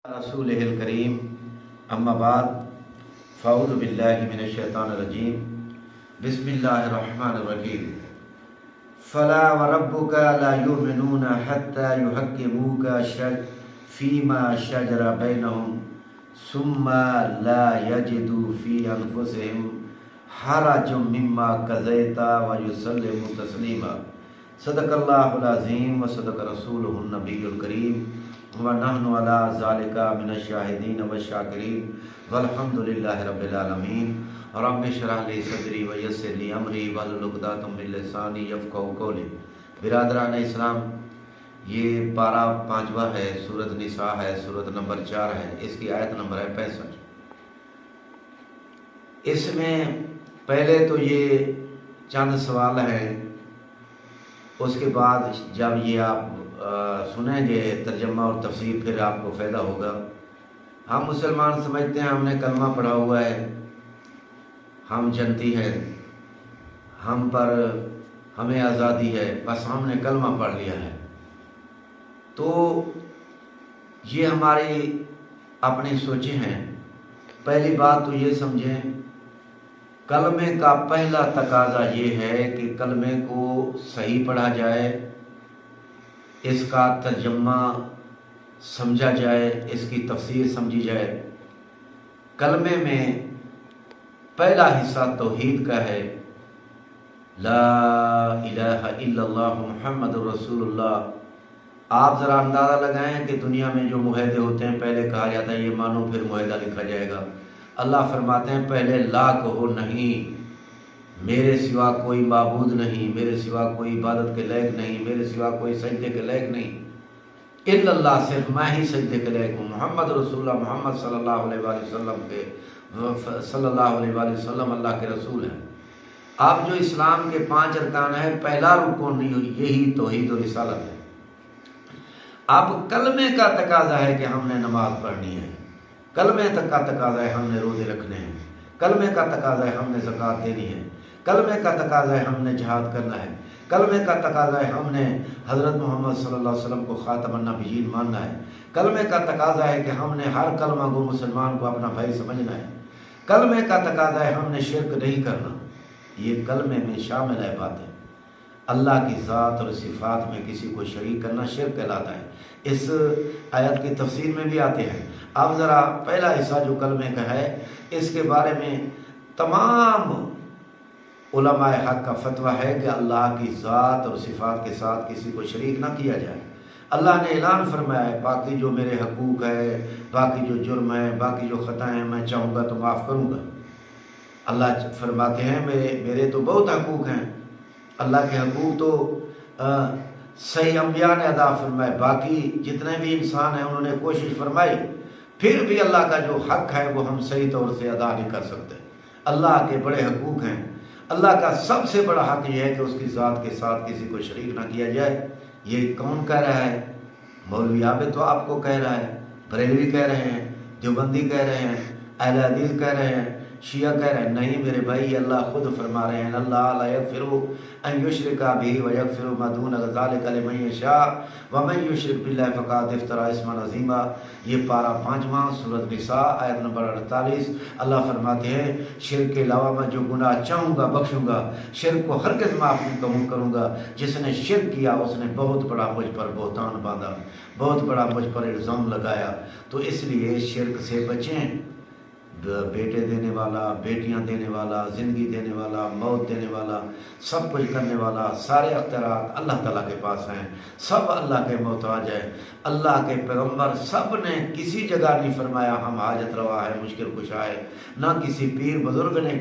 رسول الکریم اما بعد فاعوذ باللہ من الشیطان الرجیم بسم اللہ الرحمن الرحیم فلا وربک لا یؤمنون حتی یحکموک فیما شجر بینہم ثم لا یجدوا فی انفسہم حرجا مما قضیت ویسلموا تسلیما صدق اللہ العظیم وصدق رسولہ النبی الکریم ونحن علی ذالک من الشاہدین والشاکرین والحمد للہ رب العالمین رب اشرح لی صدری ویسر لی امری واحلل عقدۃ من لسانی یفقہوا قولی۔ برادران اسلام، یہ پارہ 5واں ہے، سورۃ نساء ہے، سورۃ نمبر 4 ہے، اس کی آیت نمبر ہے 65۔ اس میں پہلے تو یہ چند سوال ہیں، اس کے بعد جب یہ آپ سنیں گے ترجمہ اور تفسیر پھر آپ کو فائدہ ہوگا۔ ہم مسلمان سمجھتے ہیں ہم نے کلمہ پڑھا ہوا ہے، ہم جنتی ہیں، ہم پر ہمیں آزادی ہے، بس ہم نے کلمہ پڑھ لیا ہے۔ تو یہ ہماری اپنی سوچیں ہیں۔ پہلی بات تو یہ سمجھیں، کلمے کا پہلا تقاضا یہ ہے کہ کلمے کو صحیح پڑھا جائے، اس کا ترجمہ سمجھا جائے، اس کی تفسیر سمجھی جائے۔ کلمے میں پہلا حصہ توحید کا ہے، لا الہ الا اللہ محمد رسول اللہ۔ آپ ذرا اندازہ لگائیں کہ دنیا میں جو معاہدے ہوتے ہیں، پہلے کہا جاتا ہے یہ مانو پھر معاہدہ لکھا جائے گا۔ اللہ فرماتے ہیں پہلے لا کہو، نہیں میرے سوا کوئی معبود نہیں، میرے سوا کوئی عبادت کے لائق نہیں، میرے سوا کوئی سجدے کے لائق نہیں، الا اللہ، صرف میں ہی سجدے کے لائق ہوں۔ محمد رسول اللہ، محمد صلی اللہ علیہ وآلہ وسلم اللہ کے رسول ہیں۔ اب جو اسلام کے 5 ارکان ہیں، پہلا رکن یہی توحید و رسالت ہے۔ اب کلمے کا تقاضا ہے کہ ہم نے نماز پڑھنی ہے، کلمے کا تقاضا ہے ہم نے روزے رکھنے ہیں، کلمے کا تقاضا ہے ہم نے زکوٰۃ دینی ہے، کلمے کا تقاضا ہے ہم نے جہاد کرنا ہے، کلمے کا تقاضا ہے ہم نے حضرت محمد صلی اللہ علیہ وسلم کو خاتم النبیین ماننا ہے، کلمے کا تقاضا ہے کہ ہم نے ہر کلمہ گو مسلمان کو اپنا بھائی سمجھنا ہے، کلمے کا تقاضا ہے ہم نے شرک نہیں کرنا۔ یہ کلمے میں شامل ہے باتیں۔ اللہ کی ذات اور صفات میں کسی کو شریک کرنا شرک کہلاتا ہے۔ اس آیت کی تفسیر میں بھی آتے ہیں۔ اب ذرا پہلا حصہ جو کلمے کا ہے، اس کے بارے میں تمام علماء حق کا فتویٰ ہے کہ اللہ کی ذات اور صفات کے ساتھ کسی کو شریک نہ کیا جائے۔ اللہ نے اعلان فرمایا ہے، باقی جو میرے حقوق ہے، باقی جو جرم ہے، باقی جو خطائیں ہیں، میں چاہوں گا تو معاف کروں گا۔ اللہ فرماتے ہیں میرے تو بہت حقوق ہیں۔ اللہ کے حقوق تو صحیح انبیاء نے ادا فرمائے، باقی جتنے بھی انسان ہیں انہوں نے کوشش فرمائی، پھر بھی اللہ کا جو حق ہے وہ ہم صحیح طور سے ادا نہیں کر سکتے۔ اللہ کے بڑے حقوق ہیں۔ اللہ کا سب سے بڑا حق یہ ہے کہ اس کی ذات کے ساتھ کسی کو شریک نہ کیا جائے۔ یہ کون کہہ رہا ہے؟ مولوی عابد تو آپ کو کہہ رہا ہے، بریلوی کہہ رہے ہیں، دیوبندی کہہ رہے ہیں، اہل حدیث کہہ رہے ہیں، شیعہ کہہ رہے ہیں۔ نہیں میرے بھائی، اللہ خود فرما رہے ہیں، اللہ لا یغفر ان یشرک بہ ویغفر ما دون ذلک لمن یشاء ومن یشرک باللہ فقد افتری اثما عظیما۔ یہ پارہ 5واں سورۃ نساء آیت نمبر 48۔ اللہ فرماتے ہیں شرک کے علاوہ میں جو گناہ چاہوں گا بخشوں گا، شرک کو ہرگز معاف نہیں کروں گا۔ جس نے شرک کیا اس نے بہت بڑا مجھ پر بہتان باندھا، بہت بڑا مجھ پر الزام لگایا۔ تو اس لیے شرک سے بچیں۔ بیٹے دینے والا، بیٹیاں دینے والا، زندگی دینے والا، موت دینے والا، سب کچھ کرنے والا، سارے اختیارات اللہ تعالیٰ کے پاس ہیں، سب اللہ کے محتاج ہیں۔ اللہ کے پیغمبر سب نے کسی جگہ نہیں فرمایا ہم حاجت روا ہے، مشکل کشا ہے، نہ کسی پیر بزرگ نے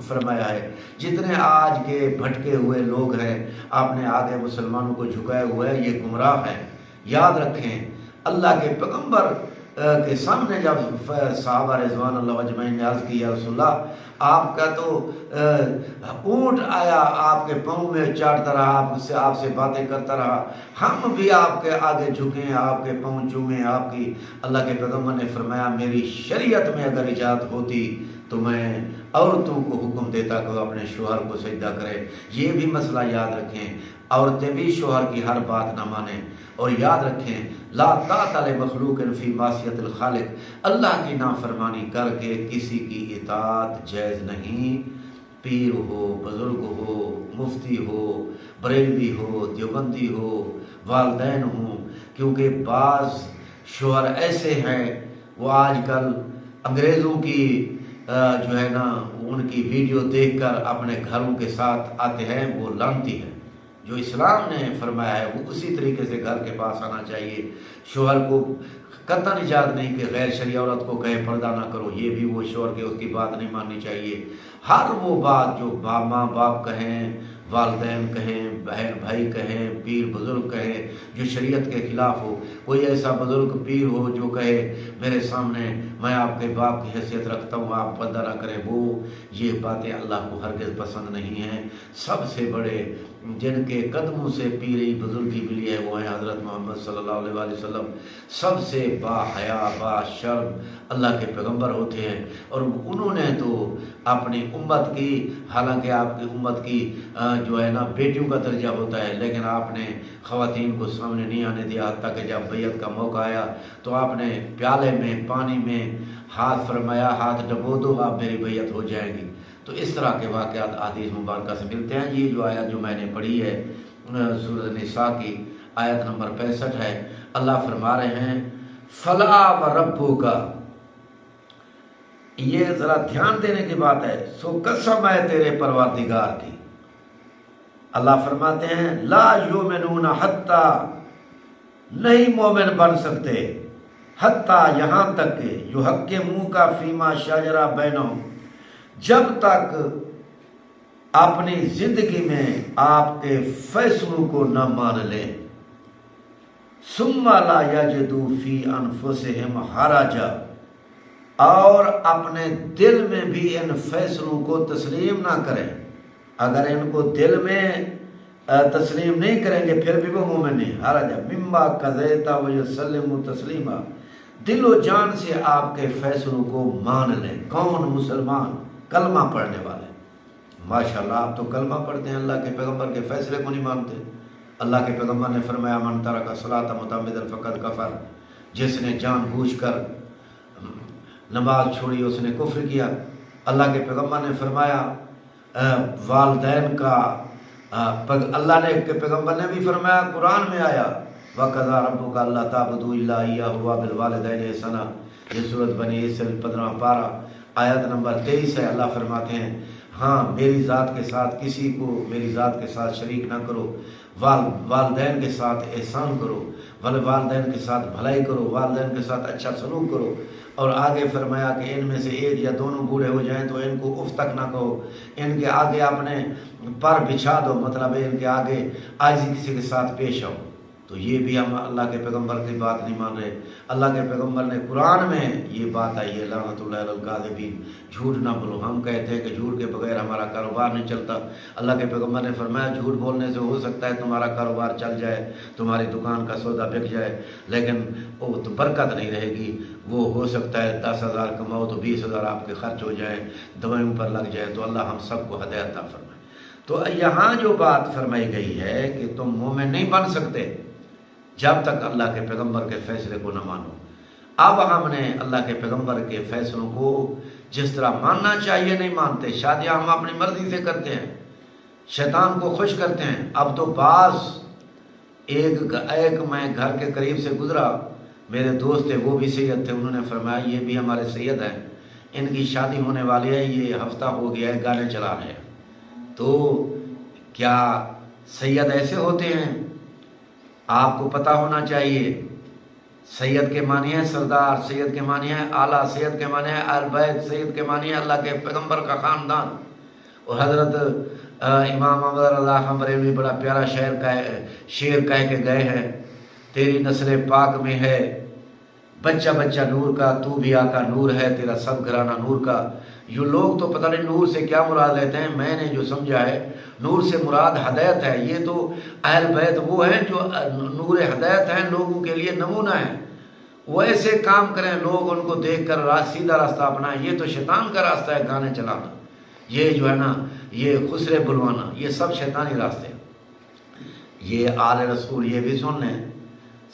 فرمایا ہے۔ جتنے آج کے بھٹکے ہوئے لوگ ہیں، آپ نے آگے مسلمانوں کو جھکائے ہوئے ہیں، یہ گمراہ ہیں۔ یاد رکھیں، اللہ کے پیغمبر کے سامنے جب صحابہ رضوان اللہ اجمعین نے عرض کی یا رسول اللہ، آپ کا تو اونٹ آیا آپ کے پاؤں میں چاٹتا رہا، آپ سے باتیں کرتا رہا، ہم بھی آپ کے آگے جھکیں، آپ کے پاؤں چومیں آپ کی۔ اللہ کے پیغمبر نے فرمایا میری شریعت میں اگر اجازت ہوتی تو میں عورتوں کو حکم دیتا کہ وہ اپنے شوہر کو سجدہ کرے۔ یہ بھی مسئلہ یاد رکھیں، عورتیں بھی شوہر کی ہر بات نہ مانیں، اور یاد رکھیں لا طاعۃ لمخلوق فی معصیۃ الخالق، اللہ کی نافرمانی کر کے کسی کی اطاعت جائز نہیں، پیر ہو، بزرگ ہو، مفتی ہو، بریلوی ہو، دیوبندی ہو، والدین ہوں، کیونکہ بعض شوہر ایسے ہیں وہ آج کل انگریزوں کی جو ہے نا ان کی ویڈیو دیکھ کر اپنے گھروں کے ساتھ آتے ہیں، وہ لانتی ہے۔ جو اسلام نے فرمایا ہے وہ اسی طریقے سے گھر کے پاس آنا چاہیے۔ شوہر کو قطعاً اجازت نہیں کہ غیر شرعی عورت کو کہے پردہ نہ کرو، یہ بھی وہ شوہر کے اس کی بات نہیں ماننی چاہیے۔ ہر وہ بات جو ماں باپ کہیں، والدین کہیں، بہن بھائی کہیں، پیر بزرگ کہیں، جو شریعت کے خلاف ہو، کوئی ایسا بزرگ پیر ہو جو کہے میرے سامنے میں آپ کے باپ کی حیثیت رکھتا ہوں آپ پردہ نہ کریں، وہ یہ باتیں اللہ کو ہرگز پسند نہیں ہیں۔ سب سے بڑے جن کے قدموں سے پیری بزرگی ملی ہے وہ ہیں حضرت محمد صلی اللہ علیہ وآلہ وسلم، سب سے با حیا با شرم اللہ کے پیغمبر ہوتے ہیں، اور انہوں نے تو اپنی امت کی، حالانکہ آپ کی امت کی جو ہے نا بیٹیوں کا درجہ ہوتا ہے، لیکن آپ نے خواتین کو سامنے نہیں آنے دیا، حتیٰ کہ جب بیعت کا موقع آیا تو آپ نے پیالے میں پانی میں ہاتھ فرمایا، ہاتھ ڈبو دو آپ میری بیعت ہو جائے گی۔ تو اس طرح کے واقعات حدیث مبارکہ سے ملتے ہیں۔ یہ جو آیت جو میں نے پڑھی ہے سورۃ النساء کی آیت نمبر 65 ہے، اللہ فرما رہے ہیں فلا وربک، یہ ذرا دھیان دینے کی بات ہے، سو قسم ہے تیرے پروردگار کی، اللہ فرماتے ہیں لا یؤمنون حتی، نہیں مومن بن سکتے، حتی یہاں تک کہ یحکموک فیما شجر بینہم، جب تک اپنی زندگی میں آپ کے فیصلوں کو نہ مان لیں، ثم لا یجدوا فی انفسہم حرجا، اور اپنے دل میں بھی ان فیصلوں کو تسلیم نہ کریں۔ اگر ان کو دل میں تسلیم نہیں کریں گے پھر بھی وہ مومن نہیں، حرجا مما قضیت ویسلموا تسلیما، دل و جان سے آپ کے فیصلوں کو مان لیں۔ کون؟ مسلمان، کلمہ پڑھنے والے۔ ماشاءاللہ آپ تو کلمہ پڑھتے ہیں، اللہ کے پیغمبر کے فیصلے کو نہیں مانتے۔ اللہ کے پیغمبر نے فرمایا من ترک الصلاۃ متعمدا فقد کفر، جس نے جان بوجھ کر نماز چھوڑی اس نے کفر کیا۔ اللہ کے پیغمبر نے فرمایا والدین کا، اللہ نے کے پیغمبر نے بھی فرمایا، قرآن میں آیا وَقَضَىٰ رَبُّكَ أَلَّا تَعْبُدُوا إِلَّا إِيَّاهُ وَبِالْوَالِدَيْنِ إِحْسَانًا، یہ سورۃ بنی اسرائیل 15واں پارہ آیت نمبر 23 ہے۔ اللہ فرماتے ہیں ہاں میری ذات کے ساتھ کسی کو میری ذات کے ساتھ شریک نہ کرو، والدین کے ساتھ احسان کرو، والدین کے ساتھ بھلائی کرو، والدین کے ساتھ اچھا سلوک کرو، اور آگے فرمایا کہ ان میں سے ایک یا دونوں بوڑھے ہو جائیں تو ان کو اف تک نہ کہو، ان کے آگے اپنے پر بچھا دو، مطلب ان کے آگے عاجزی کسی کے ساتھ پیش آؤ۔ تو یہ بھی ہم اللہ کے پیغمبر کی بات نہیں مان رہے۔ اللہ کے پیغمبر نے قرآن میں یہ بات آئی ہے لعنت اللہ علی الکاذبین، جھوٹ نہ بولو۔ ہم کہتے ہیں کہ جھوٹ کے بغیر ہمارا کاروبار نہیں چلتا، اللہ کے پیغمبر نے فرمایا جھوٹ بولنے سے ہو سکتا ہے تمہارا کاروبار چل جائے، تمہاری دکان کا سودا بک جائے، لیکن وہ تو برکت نہیں رہے گی۔ وہ ہو سکتا ہے 10,000 کماؤ تو 20,000 آپ کے خرچ ہو جائیں، دوائیوں پر لگ جائے۔ تو اللہ ہم سب کو ہدایت عطا فرمائے۔ تو یہاں جو بات فرمائی گئی ہے کہ تم مومن نہیں بن سکتے جب تک اللہ کے پیغمبر کے فیصلے کو نہ مانو۔ اب ہم نے اللہ کے پیغمبر کے فیصلوں کو جس طرح ماننا چاہیے نہیں مانتے، شادیاں ہم اپنی مرضی سے کرتے ہیں، شیطان کو خوش کرتے ہیں۔ اب تو بعض ایک میں گھر کے قریب سے گزرا، میرے دوست تھے وہ بھی سید تھے، انہوں نے فرمایا یہ بھی ہمارے سید ہیں، ان کی شادی ہونے والی ہے، یہ ہفتہ ہو گیا ہے گانے چلا رہے ہیں۔ تو کیا سید ایسے ہوتے ہیں؟ آپ کو پتہ ہونا چاہیے سید کے معنی ہے سردار، سید کے معنی ہے اعلیٰ، سید کے معنی ہے اہل بیت، سید کے معنی ہے اللہ کے پیغمبر کا خاندان۔ اور حضرت امام احمد رضا خان بریلوی بڑا پیارا شعر کہہ کے گئے ہیں، تیری نسل پاک میں ہے بچہ بچہ نور کا، تو بھی آقا نور ہے، تیرا سب گھرانہ نور کا۔ یہ لوگ تو پتہ نہیں نور سے کیا مراد لیتے ہیں، میں نے جو سمجھا ہے نور سے مراد ہدایت ہے۔ یہ تو اہل بیت وہ ہیں جو نور ہدایت ہیں، لوگوں کے لیے نمونہ ہیں، وہ ایسے کام کریں لوگ ان کو دیکھ کر سیدھا راستہ اپنائیں۔ یہ تو شیطان کا راستہ ہے، گانے چلانا، یہ جو ہے نا یہ خسرے بلوانا، یہ سب شیطانی راستے ہیں۔ یہ آل رسول یہ بھی سن لیں،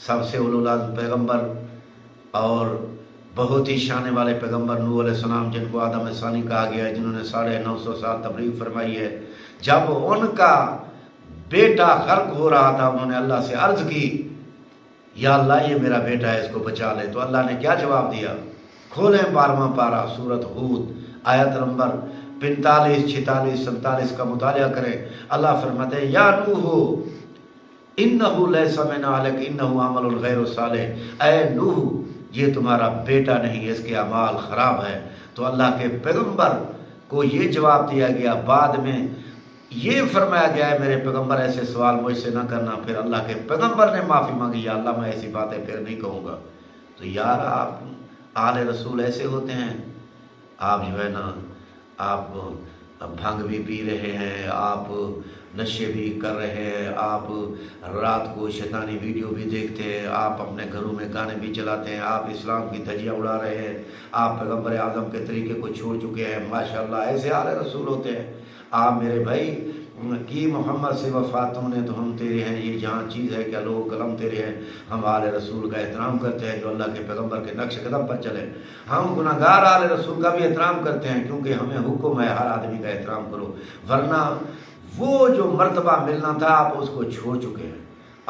سب سے اولو العزم پیغمبر اور بہت ہی شان والے پیغمبر نوح علیہ السلام، جن کو آدم ثانی کہا گیا ہے، جنہوں نے 950 سال تبلیغ فرمائی ہے، جب ان کا بیٹا خلق ہو رہا تھا انہوں نے اللہ سے عرض کی یا اللہ یہ میرا بیٹا ہے، اس کو بچا لے، تو اللہ نے کیا جواب دیا؟ کھولیں 12واں پارہ سورۃ ہود آیت نمبر 45، 46، 47 کا مطالعہ کریں۔ اللہ فرماتے ہیں یا نوح انہ لیس من اہلک انہ عمل غیر صالح، اے نوح یہ تمہارا بیٹا نہیں، اس کے اعمال خراب ہے۔ تو اللہ کے پیغمبر کو یہ جواب دیا گیا، بعد میں یہ فرمایا گیا ہے میرے پیغمبر ایسے سوال مجھ سے نہ کرنا، پھر اللہ کے پیغمبر نے معافی مانگی، یا اللہ میں ایسی باتیں پھر نہیں کہوں گا۔ تو یار آپ آل رسول ایسے ہوتے ہیں، آپ جو ہے نا آپ بھنگ بھی پی رہے ہیں، آپ نشے بھی کر رہے ہیں، آپ رات کو شیطانی ویڈیو بھی دیکھتے ہیں، آپ اپنے گھروں میں گانے بھی چلاتے ہیں، آپ اسلام کی دھجیاں اڑا رہے ہیں، آپ پیغمبر اعظم کے طریقے کو چھوڑ چکے ہیں، ماشاءاللہ ایسے آل رسول ہوتے ہیں۔ آپ میرے بھائی کی محمد سے وفاتوں نے تو ہم تیرے ہیں، یہ جہاں چیز ہے کہ لوگ قلم تیرے ہیں، ہم آل رسول کا احترام کرتے ہیں جو اللہ کے پیغمبر کے نقش قدم پر چلے، ہم گناہگار آل رسول کا بھی احترام کرتے ہیں، کیونکہ ہمیں حکم ہے ہر آدمی کا احترام کرو، ورنہ وہ جو مرتبہ ملنا تھا آپ اس کو چھوڑ چکے ہیں،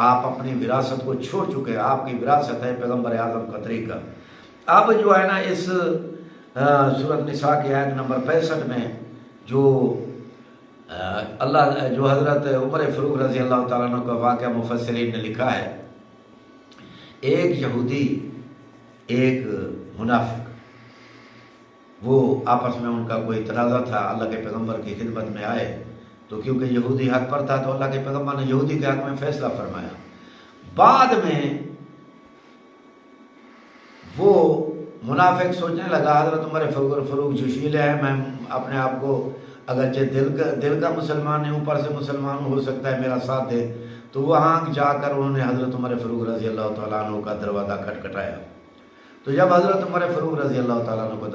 آپ اپنی وراثت کو چھوڑ چکے ہیں، آپ کی وراثت ہے پیغمبر اعظم کا طریقہ۔ اب جو ہے نا اس سورۃ نساء کی آیت نمبر 65 میں جو اللہ جو حضرت عمر فاروق رضی اللہ تعالیٰ عنہ کا واقعہ مفسرین نے لکھا ہے، ایک یہودی ایک منافق، وہ آپس میں ان کا کوئی تنازع تھا، اللہ کے پیغمبر کی خدمت میں آئے، تو کیونکہ یہودی حق پر تھا تو اللہ کے پیغمبر نے یہودی کے حق میں فیصلہ فرمایا۔ بعد میں وہ منافق سوچنے لگا حضرت عمر فاروق جوشیل ہے، میں اپنے آپ کو اگرچہ دل کا مسلمان نہیں، اوپر سے مسلمان ہو سکتا ہے میرا ساتھ دے، تو وہاں جا کر انہوں نے حضرت عمر فاروق رضی اللہ تعالیٰ عنہ کا دروازہ کھٹکھٹایا۔ تو جب حضرت عمر فاروق رضی اللہ تعالیٰ عنہ کو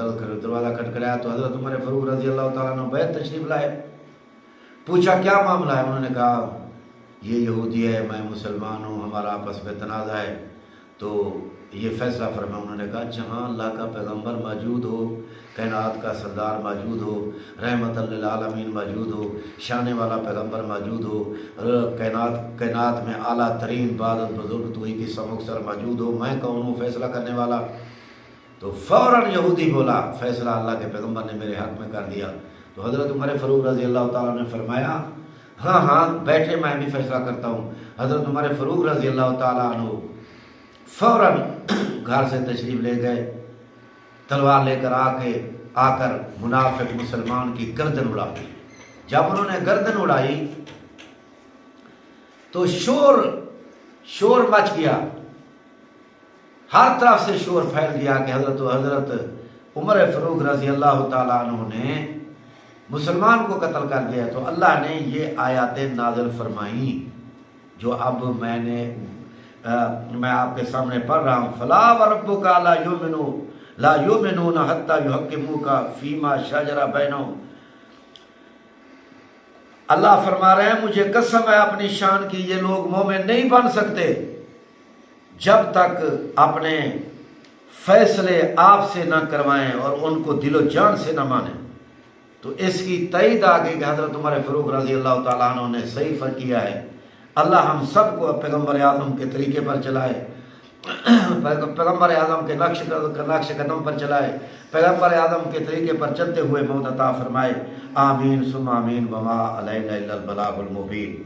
دروازہ کھٹکھٹایا تو حضرت عمر فاروق رضی اللہ تعالیٰ عنہ بیت تشریف لائے، پوچھا کیا معاملہ ہے؟ انہوں نے کہا یہ یہودی ہے، میں مسلمان ہوں، ہمارا آپس میں تنازع ہے، تو یہ فیصلہ فرمایا۔ انہوں نے کہا جہاں اللہ کا پیغمبر موجود ہو، کائنات کا سردار موجود ہو، رحمت للعالمین موجود ہو، شان والا پیغمبر موجود ہو، کائنات میں اعلیٰ ترین عبادت بزرگ تو ہی کی سمکسر موجود ہو، میں کون ہوں فیصلہ کرنے والا؟ تو فوراً یہودی بولا فیصلہ اللہ کے پیغمبر نے میرے حق میں کر دیا۔ تو حضرت عمر فاروق رضی اللہ تعالیٰ نے فرمایا ہاں ہاں بیٹھے میں بھی فیصلہ کرتا ہوں۔ حضرت عمر فاروق رضی اللہ تعالیٰ عنہ فوراً گھر سے تشریف لے گئے، تلوار لے کر آ کر منافق مسلمان کی گردن اڑا دی۔ جب انہوں نے گردن اڑائی تو شور مچ گیا، ہر طرف سے شور پھیل گیا کہ حضرت عمر فاروق رضی اللہ تعالیٰ عنہ نے مسلمان کو قتل کر دیا۔ تو اللہ نے یہ آیات نازل فرمائیں جو اب میں آپ کے سامنے پڑھ رہا ہوں، فلا وربک لا یؤمنون حتی یحکموک فیما شجر بینہم۔ اللہ فرما رہے ہیں مجھے قسم ہے اپنی شان کی، یہ لوگ مومن نہیں بن سکتے جب تک اپنے فیصلے آپ سے نہ کروائیں اور ان کو دل و جان سے نہ مانیں۔ تو اس کی تائید آگے کہ حضرت عمر فاروق رضی اللہ تعالیٰ عنہ نے صحیح فرق کیا ہے۔ اللہ ہم سب کو پیغمبر اعظم کے طریقے پر چلائے، پیغمبر اعظم کے نقش قدم پر چلائے، پیغمبر اعظم کے طریقے پر چلتے ہوئے موت عطا فرمائے۔ آمین ثم آمین وما علینا الا البلاغ المبین۔